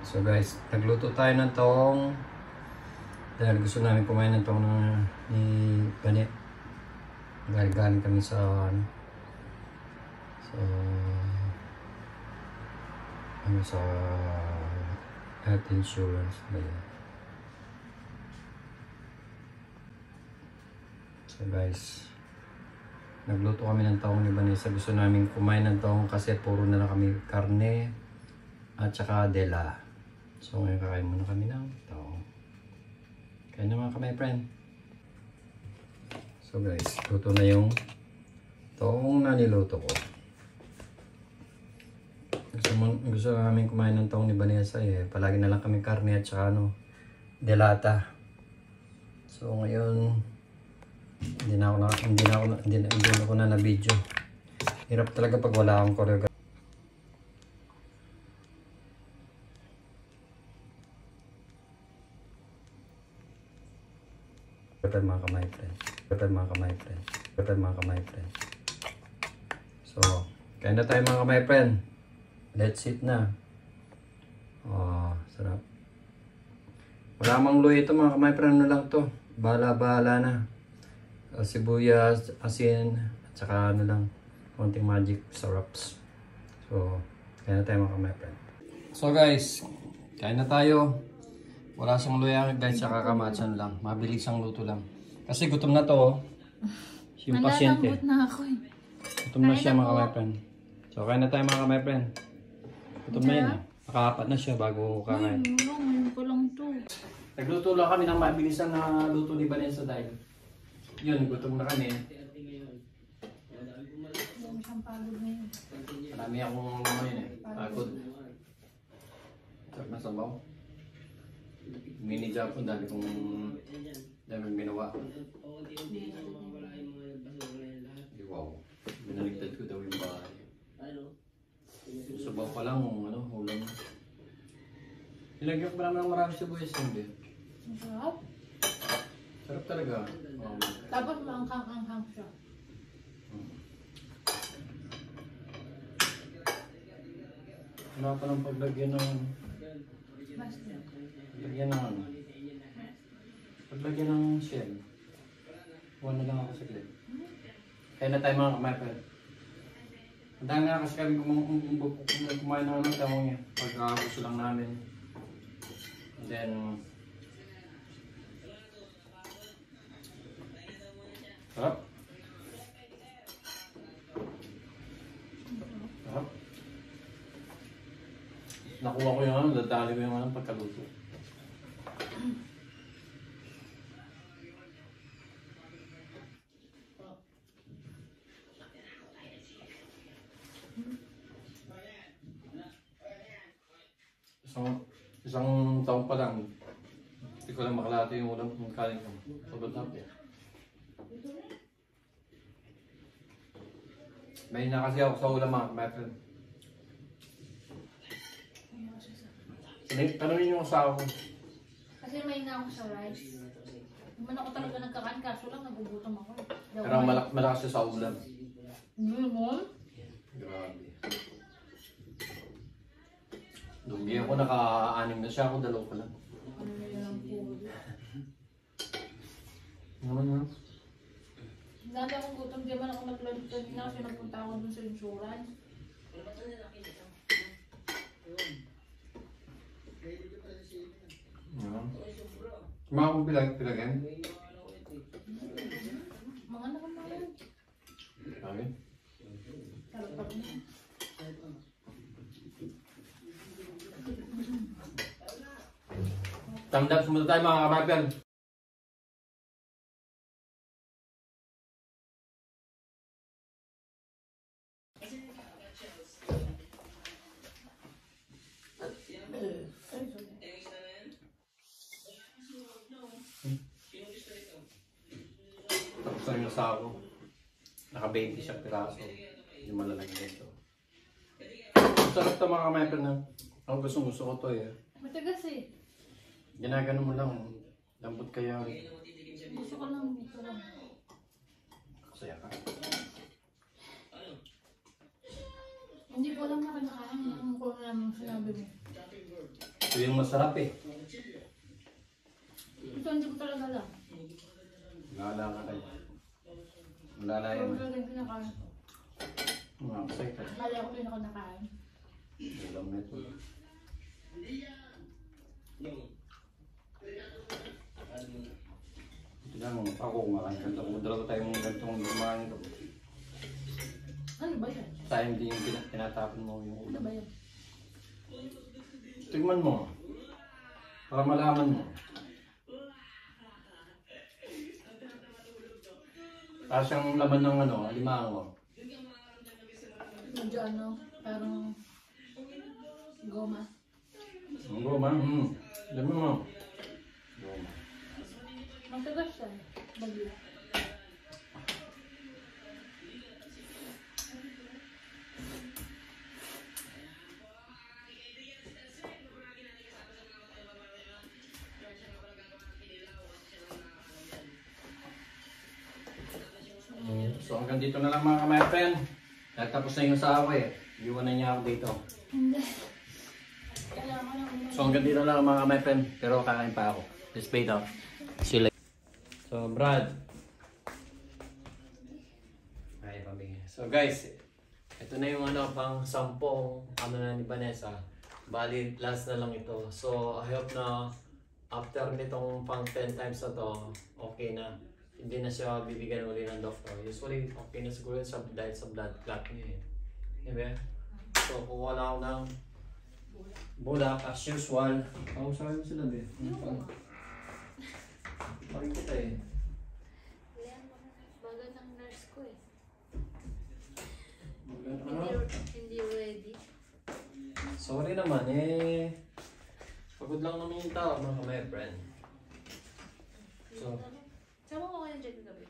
So guys, nagluto tayo ng taong dahil gusto namin kumain ng taong ni Bani. Galing kami sa sa health insurance ba yun? So guys, nagluto kami ng taong ni Vanessa. Gusto namin kumain ng taong kasi puro na lang kami karne at saka dela. So ngayon kakain muna kami ng taong. Kain naman kami, friend. So guys, luto na yung taong na niluto ko. Gusto namin kumain ng taong ni Vanessa eh. Palagi na lang kami karne at saka delata. So ngayon hindi na ako na video. Hirap talaga pag wala akong choreography. Prepare mga kamay, friend. So, kain na tayo mga kamay, friend. Let's eat na. Oh, sarap. Wala mang luya ito mga kamay, friend. Ano lang to? Bahala na. Sibuyas, asin, at saka konting magic syrups. So, kain na tayo mga kamay, friend. So guys, kain na tayo. Wala siyang luya guys, saka kamatsan lang. Mabilis ang luto lang. Kasi gutom na to. Yung pasyente. Nalalambot na ako eh. Gutom na siya mga kamay friend. So kain na tayo mga kamay friend. Gutom na yun eh. Nakaapat na siya bago kakain. Ngayon pa lang to. Nagluto lang kami ng mabilisan na luto ni Vanessa dahil yun, gutom na kami. Dami siyang pagod ngayon. Marami akong ngayon eh. Pagod. Sarap na sabaw. Mini job ko, dami ginawa. Wow, binaligtad ko daw yung bahay. Sabaw pa lang, ulam. Nilagyan ko pa naman ng marami sibuyas hindi. Masarap. Sarap talaga. Tapos maanghang-anghang siya. Wala pa ng paglagyan ng... Paglagyan ng shell. Buwan na lang ako saglit. Kaya na tayo mga kamay friend. Ang dami na kasi kami kumain ng tamong yan. Pagkakagusto lang namin. And then... Sarap. Sarap. Nakuha ko yung dadali ko yung pagkaluto. Isang taon pa lang, hindi ko lang makalate yung ulam kung kaling ko. Pagod na po. May na kasi ako sa ulam mga friend. Tanungin yung asawa ko. Kasi may na ako sa rice. Naman ako talaga nagkakain, kaso lang nagugutom ako. Pero malakas siya sa ulam. Hindi mo? Grabe. Lugi ako, naka-anim na siya ako, dalaw pa lang. Ano na lang po? Naman nga. Dati akong gutom, di man ako nag-lunch kanina kasi nagpunta ako dun sa insurance. Mga kong pilagyan? Mga naman na yun. Okay. Kalapag na. Tandaan, sumunod tayo mga kamay. Tapos na yung asawa ko. Naka-20 siya piraso. Yung malalagyan ito. Sarap ito mga kamay na. Ako gusto ko ito eh. Matigas eh. Ginagano mo lang. Lambot kaya. Gusto ko lang ito lang. Kasaya ka. Hindi ko alam na kinakain yung kung namin sinabi mo. Ito yung masarap eh. Ito hindi ko talaga alam. Lala ka tayo. Lala yan. Pero talaga yung pinakain. Mga excited. Kala ko pinaka nakain. Alam na ito. Ito na mga ako kumakain ka. Kung dalawa tayong gantong kumain ito. Ano ba yan? Tayo hindi yung tinatapon mo yung Ano ulam. ba yan? Tigman mo. Para malaman mo. Tapos yung laman ng ano, alimango. Medyo ano, parang goma. Ang goma, Alam mo. Goma. Matagas siya. Bagyo. So hanggang dito na lang mga my friend. Tapos na yung sa ako eh. Iwan na niya ako dito. Hindi. Kailangan lang ulit. So hanggang dito na lang mga my friend. Pero kakain pa ako. Let's pay it See you later. So Brad. Ay pamigay. So guys. Ito na yung ano pang 10 ano na ni Vanessa. Bali last na lang ito. So I hope na after nitong pang 10 times na to, okay na. Hindi na siya bibigyan uli ng doktor. Usually, okay na siguro sa dahil sa blood clot niya eh. Diba? So, kuha lang ako ng bulak as usual. Pausapin mo sila be. Parin kita eh. Yan, baga ng nurse ko eh. Ano? Hindi ready. Sorry naman eh. Pagod lang naman yung tao mga my friend. So, Sama ko kayo dyan gabi.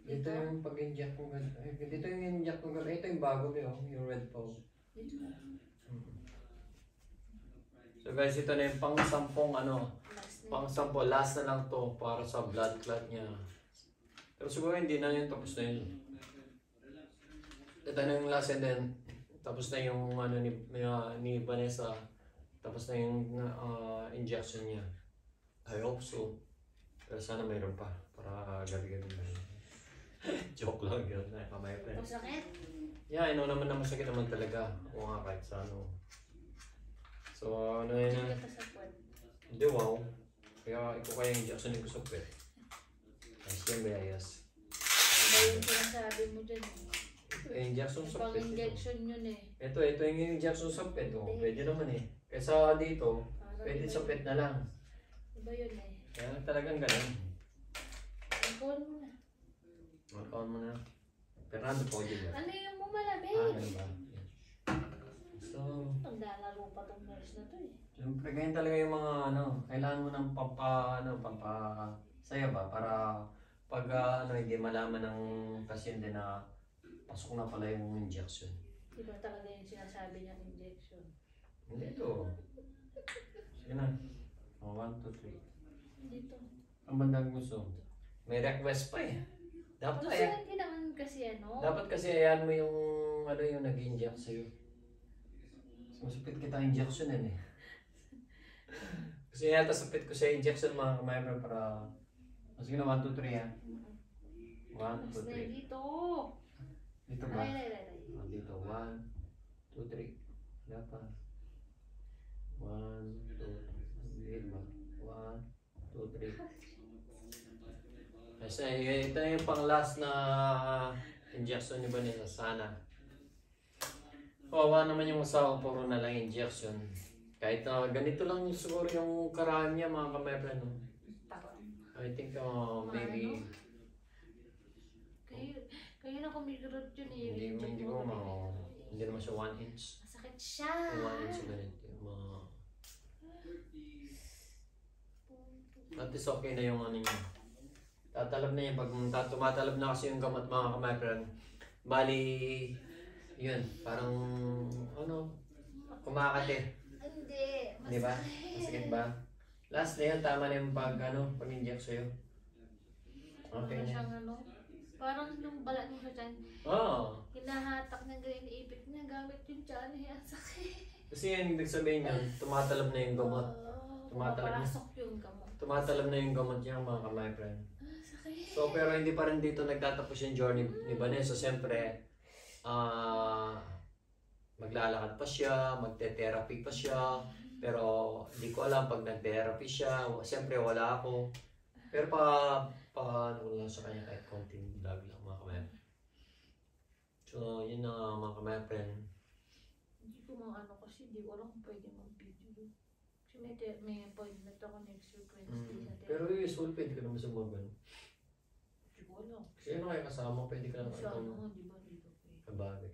dito yung pag-inject ko. Dito yung inject ko. Ito yung bago yung red po. Dito. So guys, ito na yung pang-10 ano. Pang-10, last na lang to para sa blood clot niya. Pero siguro hindi na yun, tapos na yun. Ito na yung last and then, tapos na yung ano ni Vanessa. Tapos na yung injection niya. I hope so. Pero sana mayroon pa. Para gabi-gabi na yun. Joke lang yun. My friend. Masakit? Yeah, I know naman na masakit naman talaga. O nga kahit sa ano. So ano yun na. Hindi wow. Kaya ikaw kaya injection ko sa pet. Ayos yan ba ayos? Iba yung sinasabi mo dyan eh. Injection sa pet. Pang-injection yun eh. Ito yung injection sa pet. Oh. Pwede naman eh. Kaysa dito, pwede sa pet na lang. Iba yun eh. Kaya talagang ganun. Ikaw mo na. Makaon mo na. Fernando po dyan ba? Ano yung mo malamig? Ano ba? So, Maglalaro pa tong nurse na to eh. siyempre ganyan talaga yung mga ano, kailangan mo ng pampasaya ba para pag hindi malaman ng pasyente na pasok na pala yung injection. Iba talaga yung sinasabi niyang injection. Hindi ito. Sige na. 1, 2, 3. Dito. Ang bandang gusto. May request pa eh. Dapat Gusto hindi naman kasi ano. dapat kasi ayan mo yung ano yung nag-inject sa'yo. Masupit kita injection yan eh. Kasi yata sapit ko sa injection mga kamayabra para... Sige na, 1, 2, 3 ha. 1, 2, 3. Dito. Dito ba? Ay. Dito, 1, 2, 3. Wala pa. 1, 2, 3 ba? 1, 2, 3. Kasi ito na yung pang last na injection ni Vanessa. Sana. Kawawa naman yung asawa, puro na lang injection. Kahit ganito lang yung siguro yung karaan niya mga kamayabra, no? I think maybe... Kayo na kumigurot yun eh. Hindi ko hindi naman siya 1 inch. Masakit siya. 1 inch ganito. Yung mga... At least okay na yung ano niya. Tatalab na yan. Pag tumatalab na kasi yung gamot mga kamayabra. Bali, yun. Parang, ano, kumakate. Hindi. Di ba? Masakit ba? Last na yun, tama na yung pag-inject sa'yo. Okay na. Siyang ano, parang yung balat mo sa tiyan, Oo. hinahatak ng ganyan, ipit niya, gamit yung tiyan, ang sakit. Kasi yan, ibig sabihin niyan, tumatalab na yung gamot. Tumatalab na. Pumapasok yung gamot. Tumatalab na yung gamot niya mga my friend. Sakit. So, pero hindi pa rin dito nagtatapos yung journey ni Vanessa. So, siyempre, maglalakad pa siya, magte-therapy pa siya. Pero, hindi ko alam pag nag-therapy siya. Siyempre, wala ako. Pero ano ko lang sa kanya kahit konting vlog lang mga kamay. So, yun na mga kamay friend. Hindi ko ano kasi hindi ko alam kung pwede mag-video. Kasi may appointment ako next week Wednesday sa therapy. Pero usual, pwede ka naman sumagan. Hindi ko alam. Kasi ano kaya kasama, pwede ka naman Sa ito. ano, di ba? Dito pwede. Kabagay.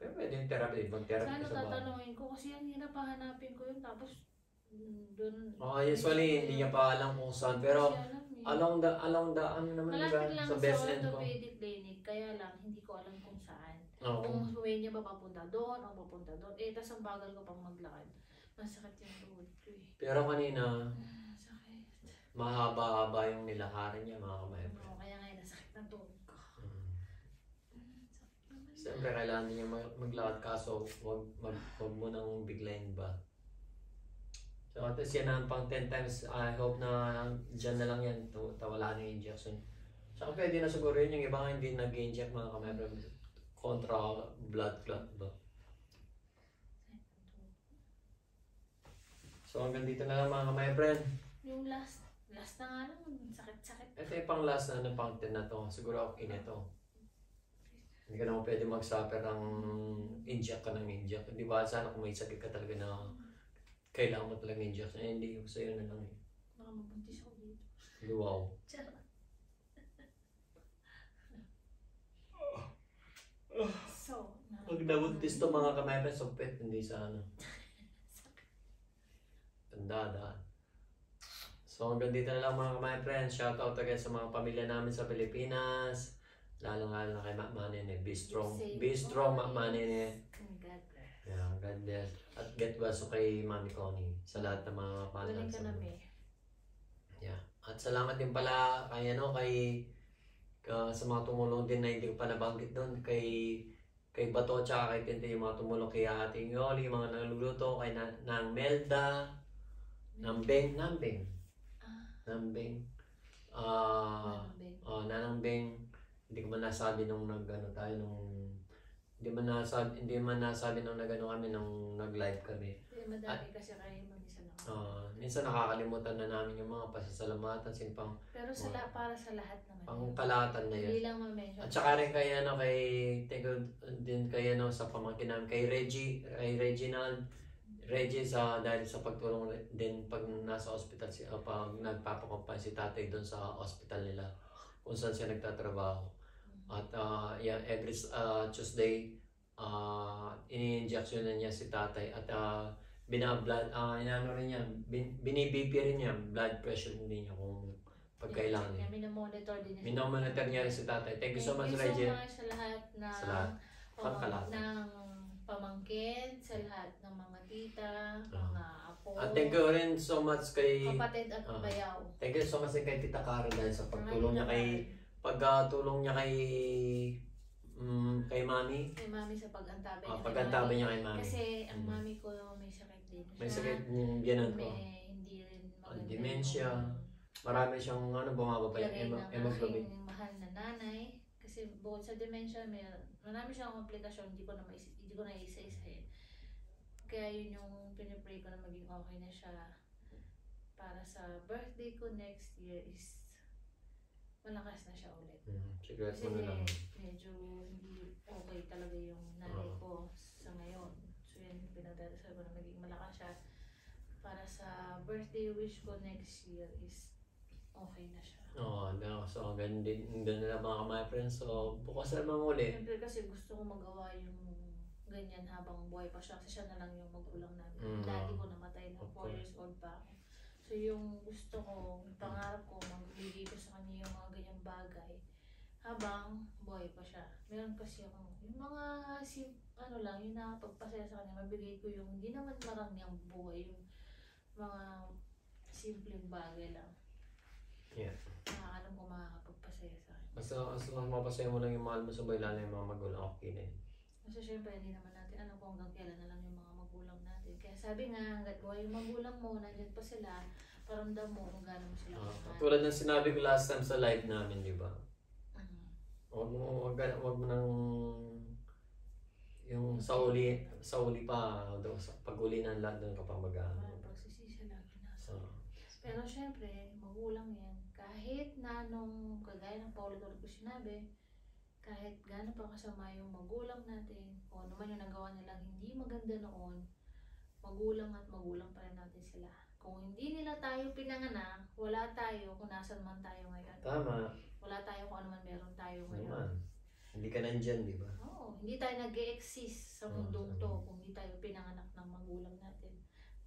Pero pwede yung therapy, mag-therapy Sana ka sa bahay. tatanungin ko kasi ang hirap hanapin ko yun tapos doon. Usually, hindi niya pa alam kung saan. Pero, along the ano naman diba? malapit lang Sa sa best end ko. orthopedic clinic, kaya lang hindi ko alam kung saan. Oo. Kung way niya ba papunta doon o papunta doon. Tas ang bagal ko pang maglakad. Masakit yung tuhod ko eh. Pero kanina, Sakit. mahaba-haba yung nilakaran niya mga kamay. Oo, kaya ngayon nasakit ng tuhod ko. Sakit naman. Siyempre, kailangan niya maglakad kaso wag mo nang biglayin ba. So, at least yan ang pang 10 times. I hope na dyan na lang yan. Wala na yung injection. Saka pwede na siguro yun. Yung iba nga hindi nag-inject mga kamay. Kontra blood clot ba? So hanggang dito na lang mga kamay friend. Yung last na nga lang, sakit-sakit. Ito yung pang last na pang 10 na to. Siguro okay na to. Hindi ka naman pwede mag-suffer ng inject ka ng inject. Di ba? Sana kung may sakit ka talaga na kailangan mo talaga injection. Eh, hindi. Sa'yo na lang eh. Baka mabuntis ako dito. Wow. Charot. So, Pag nabuntis to mga kamay friend, sopet. Hindi sa ano. Tandaan. So hanggang dito na lang mga kamay friends. Shoutout again sa mga pamilya namin sa Pilipinas. Lalo-lalo na kay Mak Manene. Be strong. Be strong, Mak Manene. God bless. Yeah, God bless. At get well so kay Mami Connie. Sa lahat ng mga Galing panas. ka namin. Yeah. At salamat din pala kay sa mga tumulong din na hindi ko pa nabanggit doon. Kay Bato tsaka kay Tinte yung mga tumulong kay ating Yoli, yung mga nagluluto, kay Nang Melda, Nambeng. Nanang Beng. Hindi ko man nasabi nung hindi man nasabi nung nagano kami nung nag-live kami. Madami kasi kayo mag-isa lang. Minsan nakakalimutan na namin yung mga pasasalamatan, Pero para sa lahat naman. pangkalahatan na Hindi yun. lang ma-mention. At saka rin kay sa pamangkin namin, kay Reggie dahil sa pagtulong din pag nasa ospital pag nagpapakumpay si tatay doon sa ospital nila kung saan siya nagtatrabaho. At every Tuesday ini-injection na niya si tatay at binibp rin niya blood pressure din niya kung pagkailangan niya. Minomonitor din niya. Minomonitor niya rin si tatay. Thank you so much, Reggie. Thank you so much sa lahat ng pamangkin, sa lahat ng mga tita, mga apo. At thank you rin so much kay kapatid at bayaw. Thank you so much kay Tita Cara dahil sa pagtulong niya pagtulong niya kay Mami. Kay Mami sa pag-antabi niya. Pag-antabi niya kay Mami. Kasi ang Mami ko may sakit din siya. May sakit yung biyanan ko. Hindi rin maganda. Dementia. Marami siyang bumababa yung hemoglobin. Mahal na nanay. Kasi bukod sa dementia, marami siyang komplikasyon. Hindi ko na isa-isahin. Kaya yun yung pinipray ko na maging okay na siya. Para sa birthday ko next year is malakas na siya ulit. Sigurado Kasi mo na lang. medyo hindi okay talaga yung nanay ko sa ngayon. So yun, pinagdadasal ko na maging malakas siya. Para sa birthday wish ko next year is okay na siya. So ganun na lang mga my friends. So bukas naman uli. Siyempre kasi gusto ko magawa yung ganyan habang buhay pa siya. Kasi siya na lang yung magulang namin. Daddy ko namatay na 4 years old pa ako. So yung gusto ko, pangarap ko, magbigay ko sa kanya yung mga ganyang bagay habang buhay pa siya. Meron kasi ako, yung mga yung nakapagpasaya sa kanya, mabigay ko yung hindi naman marangyang buhay, yung mga simpleng bagay lang. Yeah. Alam ko makakapagpasaya sa kanya. Basta mapasaya mo lang yung mahal mo sa bahay, lalo yung mga magulang, okay na yun. Kasi syempre, hindi naman natin alam kung hanggang kailan na lang yung mga magulang natin. Kaya sabi nga, hanggat buhay yung magulang mo, nandyan pa sila, paramdam mo kung gaano mo sila kamahal. Tulad ng sinabi ko last time sa live namin, di ba? Mhm. Wag mo nang yung sa uli pa, sa pag-uli ng lahat doon kapag Parang pagsisisi lagi nasa. Pero syempre, magulang yan. Kahit na nung, kagaya ng paulit-ulit ko sinabi, kahit gaano pa kasama yung magulang natin, o ano man yung nagawa nilang hindi maganda noon, magulang at magulang pa rin natin sila. Kung hindi nila tayo pinanganak, wala tayo kung nasan man tayo ngayon. Tama. Wala tayo kung ano man meron tayo ngayon. Naman. Hindi ka nandyan, di ba? Oo, hindi tayo nag-e-exist sa mundong to kung hindi tayo pinanganak ng magulang natin.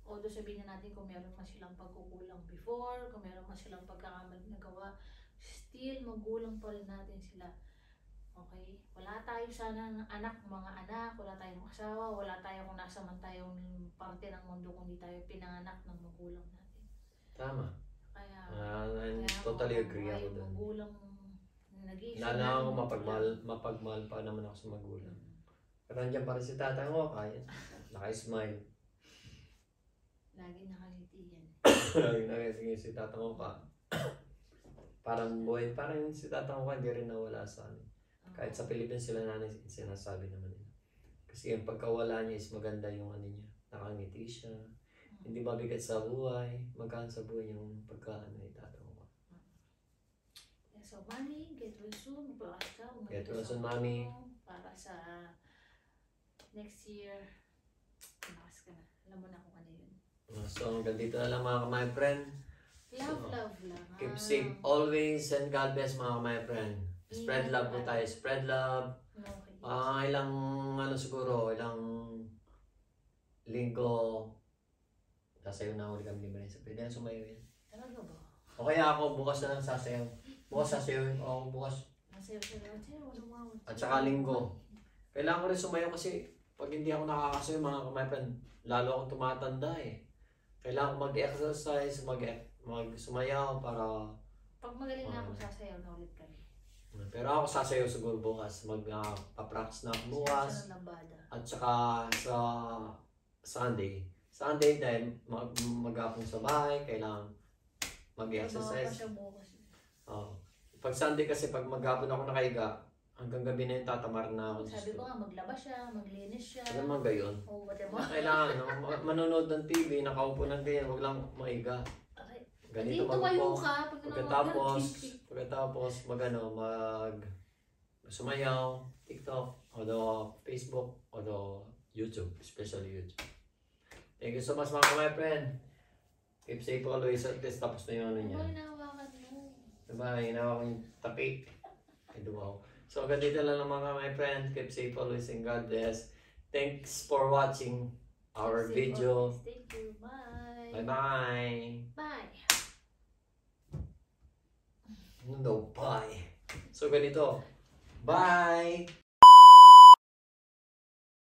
Although sabihin na natin kung meron man silang pagkukulang before, kung meron man silang pagkakamali na gawa, still magulang pa rin natin sila. Okay? Wala tayo sana ng anak, mga anak, wala tayong asawa, wala tayo kung nasa man tayong parte ng mundo kung hindi tayo pinanganak ng magulang natin. Tama. Kaya, I totally agree ako doon. Magulang nag-iisip Nala ako mapagmahal pa naman ako sa magulang. Pero nandiyan pa rin si tatang ko, kaya naka-smile. Lagi nakangiti yan. Lagi si tatang ko pa. Parang buhay, parang si tatang ko hindi rin nawala sa amin. Kahit sa Pilipinas sila nanay sinasabi naman nila. Kasi yung pagkawala niya is maganda yung ano niya. Nakangiti siya. Hindi mabigat sa buhay. Magkaan sa buhay yung pagkaan ni tatang ko. So, Mami, get well soon. Mag-aas ka. Get well soon, Mami. Para sa next year, mag-aas ka na. Alam mo na kung ano yun. So, hanggang dito na lang mga my friend. Love lang. Keep safe always and God bless mga my friend. Spread love po tayo. Spread love. Okay. Ilang ilang linggo. Sasayaw na ulit kami ni Vanessa. Pwede na sumayaw yan. Talaga ba? O kaya ako bukas na lang sasayaw. Bukas sasayaw ako bukas. At saka linggo. Kailangan ko rin sumayaw kasi pag hindi ako nakakasayaw mga my friend, lalo akong tumatanda eh. Kailangan ko mag-exercise, sumayaw para... Pag magaling na ako, sasayaw na ulit kami. Pero ako sasayaw siguro bukas. Mag-practice na ako bukas. At saka sa Sunday. Sunday dahil mag-apong sa bahay, kailangan mag-exercise. Pag Sunday kasi pag mag-apon ako nakahiga, hanggang gabi na yung tatamar na ako. Sabi ko nga, maglaba siya, maglinis siya. Ano naman gayon? Oo, pati mo. Kailangan, manonood ng TV, nakaupo ng ganyan, huwag lang maiga. Ganito tumayo ka. Pagkatapos sumayaw, TikTok, o Facebook, o YouTube, especially YouTube. Thank you so much my friend. Keep safe always at least tapos na yung ano niya. Ano hinahawakan mo? Diba, hinawa ko yung tapik. Ay, dumaw. So, ganito lang mga my friend. Keep safe always and God bless. Thanks for watching our video. Thank you. Bye. Bye-bye. Bye. No, bye. So, ganito. Bye!